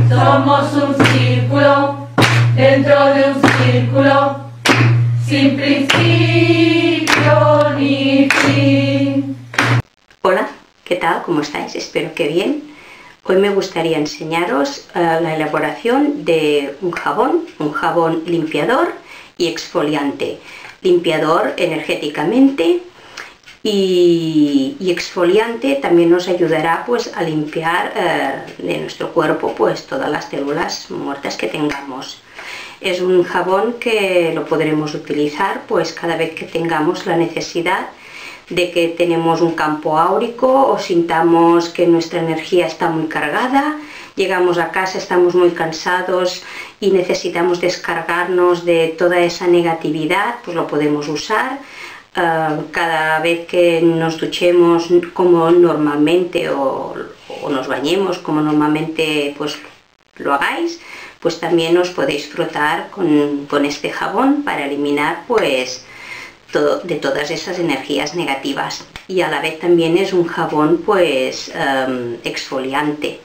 Somos un círculo dentro de un círculo, sin principio ni fin. Hola, ¿qué tal? ¿Cómo estáis? Espero que bien. Hoy me gustaría enseñaros la elaboración de un jabón limpiador y exfoliante. Limpiador energéticamente y exfoliante también nos ayudará pues a limpiar de nuestro cuerpo pues todas las células muertas que tengamos. Es un jabón que lo podremos utilizar pues cada vez que tengamos la necesidad de que tenemos un campo áurico o sintamos que nuestra energía está muy cargada, llegamos a casa, estamos muy cansados y necesitamos descargarnos de toda esa negatividad, pues lo podemos usar. Cada vez que nos duchemos como normalmente o nos bañemos como normalmente pues lo hagáis, pues también os podéis frotar con este jabón para eliminar pues de todas esas energías negativas, y a la vez también es un jabón pues exfoliante.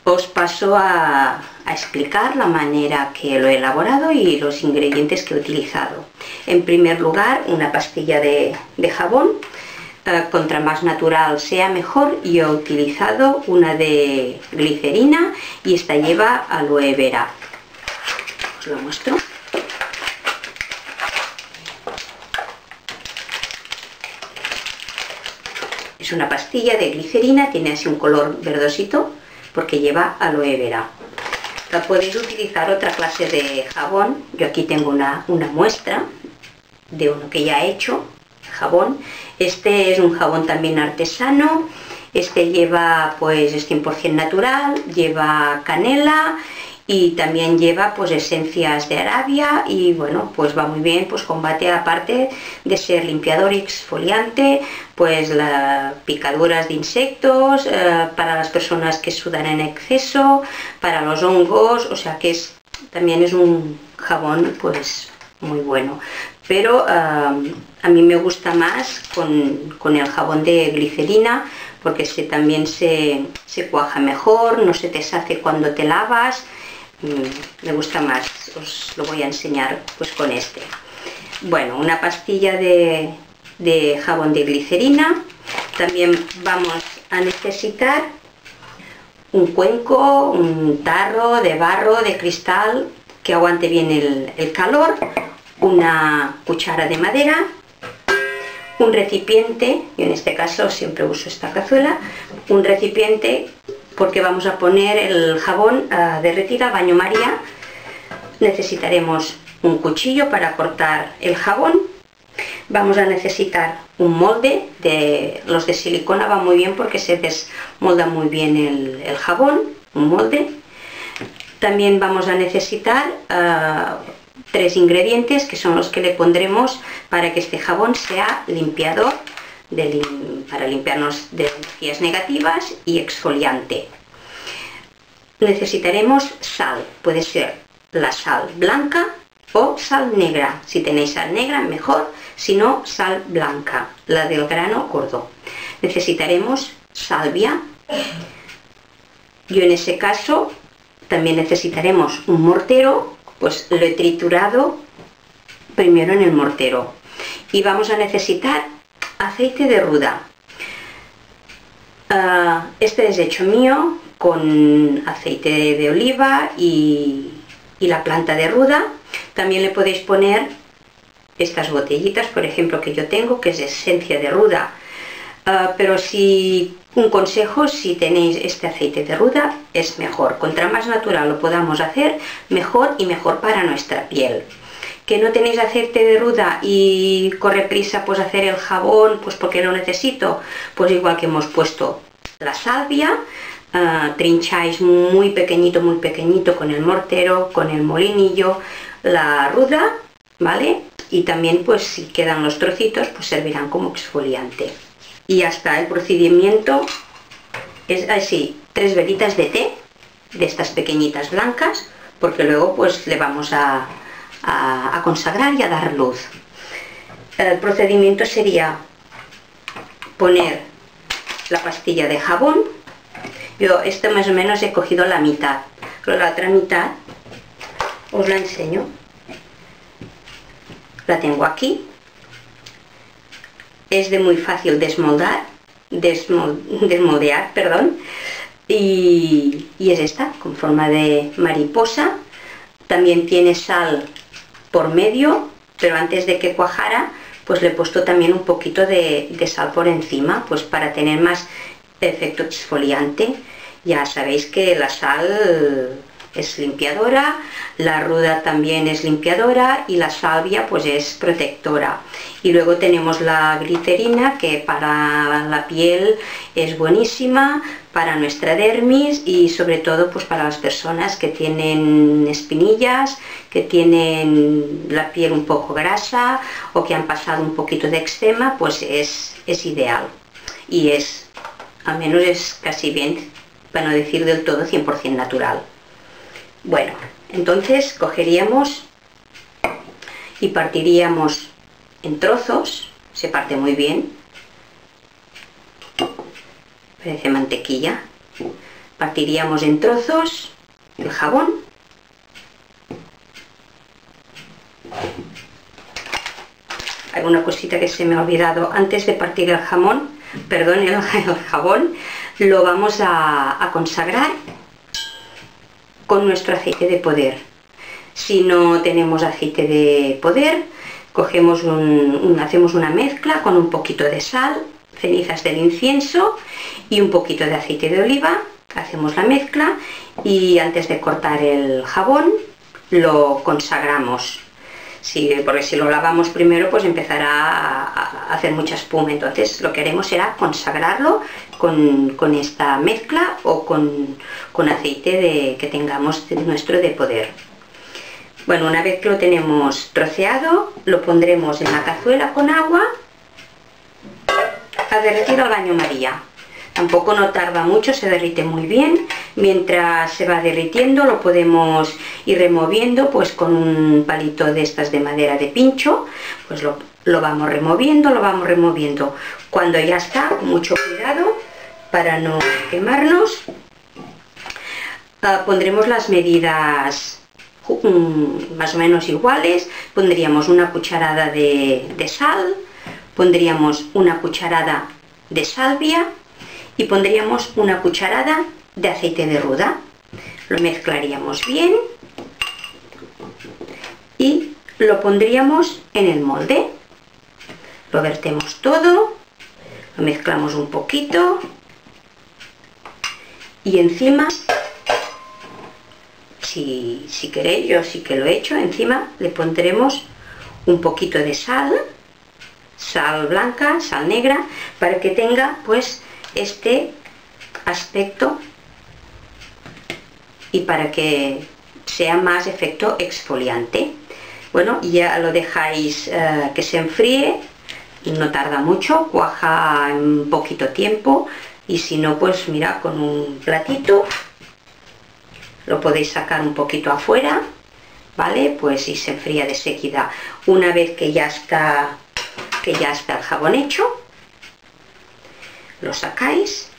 Os paso a explicar la manera que lo he elaborado y los ingredientes que he utilizado. En primer lugar, una pastilla de jabón, contra más natural sea mejor. Yo he utilizado una de glicerina y esta lleva aloe vera. Os lo muestro. Es una pastilla de glicerina, tiene así un color verdosito porque lleva aloe vera. Podéis utilizar otra clase de jabón. Yo aquí tengo una muestra de uno que ya he hecho, jabón. Este es un jabón también artesano. Este lleva pues es 100% natural, lleva canela y también lleva pues esencias de Arabia, y bueno, pues va muy bien, pues combate, aparte de ser limpiador y exfoliante, pues las picaduras de insectos, para las personas que sudan en exceso, para los hongos, o sea que también es un jabón pues muy bueno. Pero a mí me gusta más con el jabón de glicerina, porque también se cuaja mejor, no se deshace cuando te lavas. Me gusta más, os lo voy a enseñar pues con este. Bueno, una pastilla de jabón de glicerina. También vamos a necesitar un cuenco, un tarro de barro, de cristal, que aguante bien el calor, una cuchara de madera, un recipiente, yo en este caso siempre uso esta cazuela, un recipiente porque vamos a poner el jabón a derretir a baño María. Necesitaremos un cuchillo para cortar el jabón. Vamos a necesitar un molde, los de silicona van muy bien porque se desmolda muy bien el jabón, un molde. También vamos a necesitar 3 ingredientes que son los que le pondremos para que este jabón sea limpiador, para limpiarnos de energías negativas, y exfoliante. Necesitaremos sal, puede ser la sal blanca o sal negra. Si tenéis sal negra mejor, si no, sal blanca, la del grano gordo. Necesitaremos salvia. Yo en ese caso también necesitaremos un mortero, pues lo he triturado primero en el mortero. Y vamos a necesitar aceite de ruda. Este es hecho mío con aceite de oliva y la planta de ruda. También le podéis poner estas botellitas, por ejemplo, que yo tengo, que es esencia de ruda. Pero un consejo, si tenéis este aceite de ruda, es mejor. Contra más natural lo podamos hacer, mejor, y mejor para nuestra piel. Que no tenéis aceite de ruda y corre prisa pues hacer el jabón pues porque lo necesito, pues igual que hemos puesto la salvia, trincháis muy pequeñito con el mortero, con el molinillo, la ruda, ¿vale? Y también pues si quedan los trocitos pues servirán como exfoliante. Y ya está, el procedimiento es así: 3 velitas de té, de estas pequeñitas blancas, porque luego pues le vamos a consagrar y a dar luz. El procedimiento sería poner la pastilla de jabón. Yo esto más o menos he cogido la mitad, La otra mitad os la enseño. La tengo aquí. Es de muy fácil desmoldear, perdón. Y es esta, con forma de mariposa. También tiene sal por medio, pero antes de que cuajara, pues le he puesto también un poquito de sal por encima, pues para tener más efecto exfoliante. Ya sabéis que la sal es limpiadora, la ruda también es limpiadora y la salvia pues es protectora. Y luego tenemos la glicerina, que para la piel es buenísima, para nuestra dermis y sobre todo pues para las personas que tienen espinillas, que tienen la piel un poco grasa o que han pasado un poquito de eczema, pues es ideal. Y al menos es casi bien, para no decir del todo 100% natural. Bueno, entonces cogeríamos y partiríamos en trozos, se parte muy bien, parece mantequilla. Partiríamos en trozos el jabón. Hay una cosita que se me ha olvidado: antes de partir el jabón, lo vamos a consagrar con nuestro aceite de poder. Si no tenemos aceite de poder, cogemos hacemos una mezcla con un poquito de sal, cenizas del incienso y un poquito de aceite de oliva. Hacemos la mezcla y antes de cortar el jabón lo consagramos. Porque si lo lavamos primero, pues empezará a hacer mucha espuma. Entonces lo que haremos será consagrarlo con esta mezcla o con aceite que tengamos nuestro de poder. Bueno, una vez que lo tenemos troceado, lo pondremos en la cazuela con agua a derretir al baño María. Tampoco no tarda mucho, se derrite muy bien. Mientras se va derritiendo lo podemos ir removiendo pues con un palito de estas de madera de pincho, pues lo vamos removiendo. Cuando ya está, con mucho cuidado para no quemarnos, pondremos las medidas más o menos iguales. Pondríamos una cucharada de sal, pondríamos una cucharada de salvia y pondríamos una cucharada de aceite de ruda. Lo mezclaríamos bien y lo pondríamos en el molde. Lo vertemos todo, lo mezclamos un poquito y encima, si queréis, yo sí que lo he hecho, encima le pondremos un poquito de sal blanca, sal negra, para que tenga pues este aspecto y para que sea más efecto exfoliante. Bueno, ya lo dejáis que se enfríe, no tarda mucho, cuaja en poquito tiempo, y si no, pues mira, con un platito lo podéis sacar un poquito afuera, ¿vale? Pues y se enfría de seguida. Una vez que ya está el jabón hecho, lo sacáis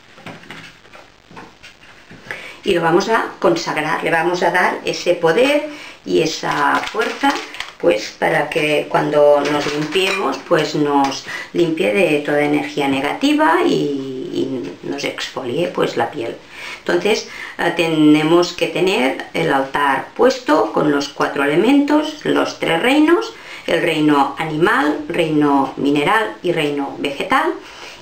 y lo vamos a consagrar, le vamos a dar ese poder y esa fuerza, pues para que cuando nos limpiemos, pues nos limpie de toda energía negativa y nos exfolie pues la piel. Entonces tenemos que tener el altar puesto con los 4 elementos, los 3 reinos, el reino animal, reino mineral y reino vegetal,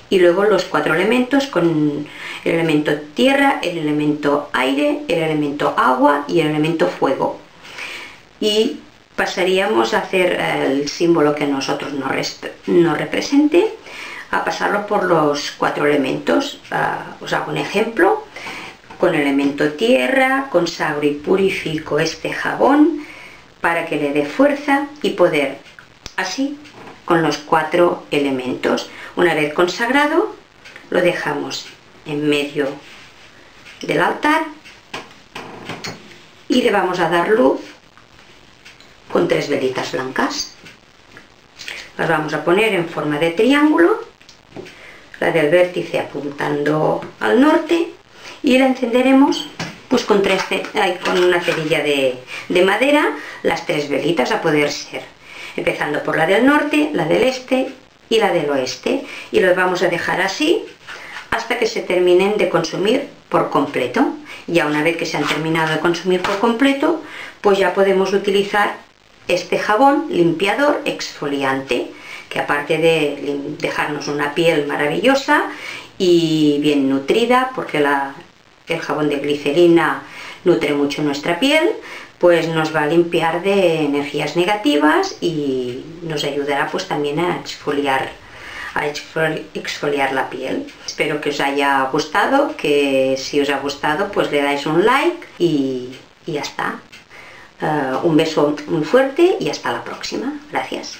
y luego los 4 elementos con el elemento tierra, el elemento aire, el elemento agua y el elemento fuego. Y pasaríamos a hacer el símbolo que a nosotros nos represente, a pasarlo por los 4 elementos. Os hago un ejemplo. Con el elemento tierra consagro y purifico este jabón para que le dé fuerza y poder. Así con los 4 elementos. Una vez consagrado, lo dejamos en medio del altar y le vamos a dar luz con 3 velitas blancas. Las vamos a poner en forma de triángulo, la del vértice apuntando al norte, y la encenderemos pues con una cerilla de madera, las 3 velitas a poder ser. Empezando por la del norte, la del este y la del oeste. Y los vamos a dejar así hasta que se terminen de consumir por completo. Ya una vez que se han terminado de consumir por completo, pues ya podemos utilizar este jabón limpiador exfoliante, que aparte de dejarnos una piel maravillosa y bien nutrida, porque el jabón de glicerina nutre mucho nuestra piel, pues nos va a limpiar de energías negativas y nos ayudará pues también a exfoliar la piel. Espero que os haya gustado, que si os ha gustado pues le dais un like y ya está. Un beso muy fuerte y hasta la próxima. Gracias.